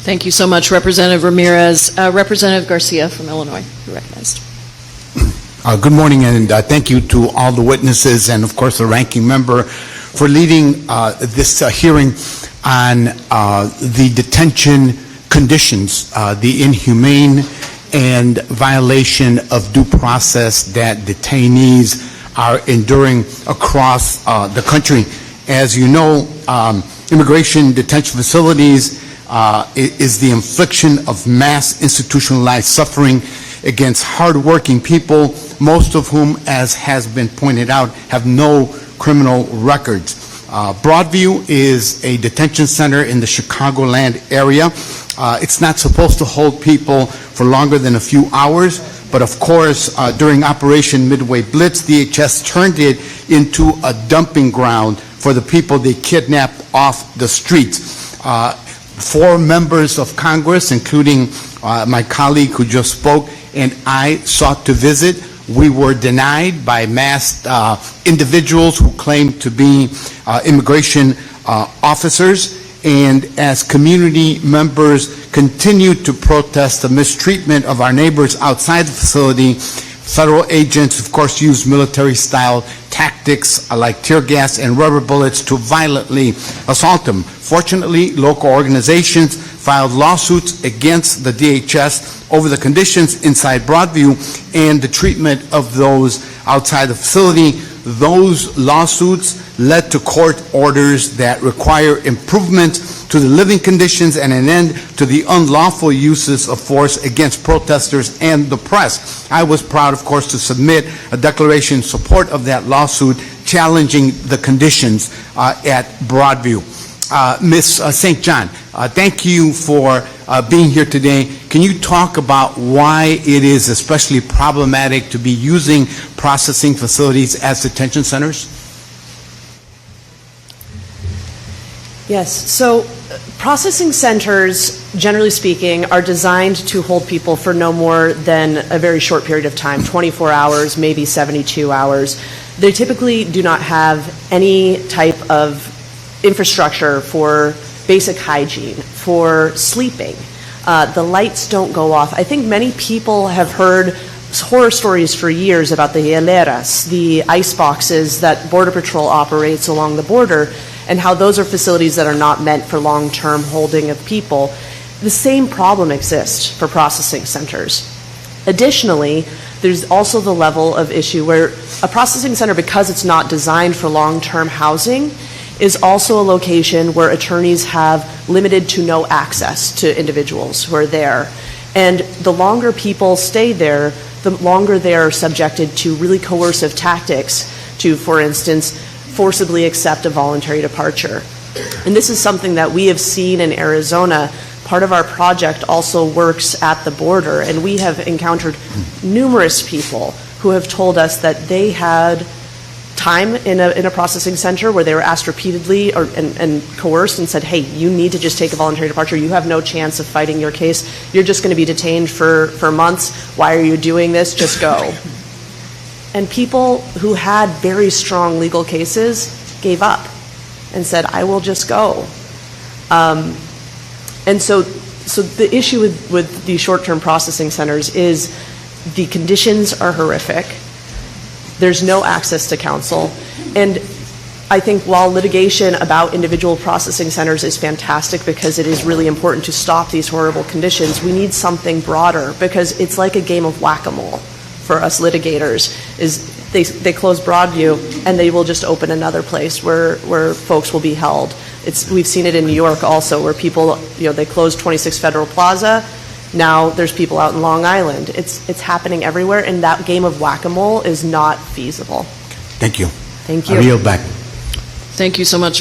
Thank you so much, Representative Ramirez. Representative Garcia from Illinois, you're recognized. Good morning, and thank you to all the witnesses and, of course, the ranking member for leading this hearing on the detention conditions, the inhumane and violation of due process that detainees are enduring across the country. As you know, immigration detention facilities is the infliction of mass institutionalized suffering against hardworking people, most of whom, as has been pointed out, have no criminal records. Broadview is a detention center in the Chicagoland area. It's not supposed to hold people for longer than a few hours, but of course, during Operation Midway Blitz, DHS turned it into a dumping ground for the people they kidnapped off the streets. 4 members of Congress, including my colleague who just spoke, and I sought to visit. We were denied by masked individuals who claimed to be immigration officers, and as community members continued to protest the mistreatment of our neighbors outside the facility, federal agents, of course, used military-style tactics like tear gas and rubber bullets to violently assault them. Fortunately, local organizations filed lawsuits against the DHS over the conditions inside Broadview and the treatment of those outside the facility. Those lawsuits led to court orders that require improvements to the living conditions and an end to the unlawful uses of force against protesters and the press. I was proud, of course, to submit a declaration in support of that lawsuit challenging the conditions at Broadview. Ms. St. John, thank you for being here today. Can you talk about why it is especially problematic to be using processing facilities as detention centers? Yes, so processing centers, generally speaking, are designed to hold people for no more than a very short period of time, 24 hours, maybe 72 hours. They typically do not have any type of infrastructure for basic hygiene, for sleeping. The lights don't go off. I think many people have heard horror stories for years about the hieleras, the ice boxes that Border Patrol operates along the border, and how those are facilities that are not meant for long-term holding of people. The same problem exists for processing centers. Additionally, there's also the level of issue where a processing center, because it's not designed for long-term housing, is also a location where attorneys have limited to no access to individuals who are there. And the longer people stay there, the longer they are subjected to really coercive tactics to, for instance, forcibly accept a voluntary departure. And this is something that we have seen in Arizona. Part of our project also works at the border, and we have encountered numerous people who have told us that they had time in a processing center where they were asked repeatedly and coerced and said, hey, you need to just take a voluntary departure. You have no chance of fighting your case. You're just going to be detained for months. Why are you doing this? Just go. And people who had very strong legal cases gave up and said, I will just go. And so the issue with these short-term processing centers is the conditions are horrific. There's no access to counsel. And I think while litigation about individual processing centers is fantastic because it is really important to stop these horrible conditions, we need something broader because it's like a game of whack-a-mole for us litigators. Is they close Broadview and they will just open another place where folks will be held. We've seen it in New York also where people, they closed 26 Federal Plaza. Now there's people out in Long Island. It's happening everywhere, and that game of whack-a-mole is not feasible. Thank you. Thank you. I yield back. Thank you so much.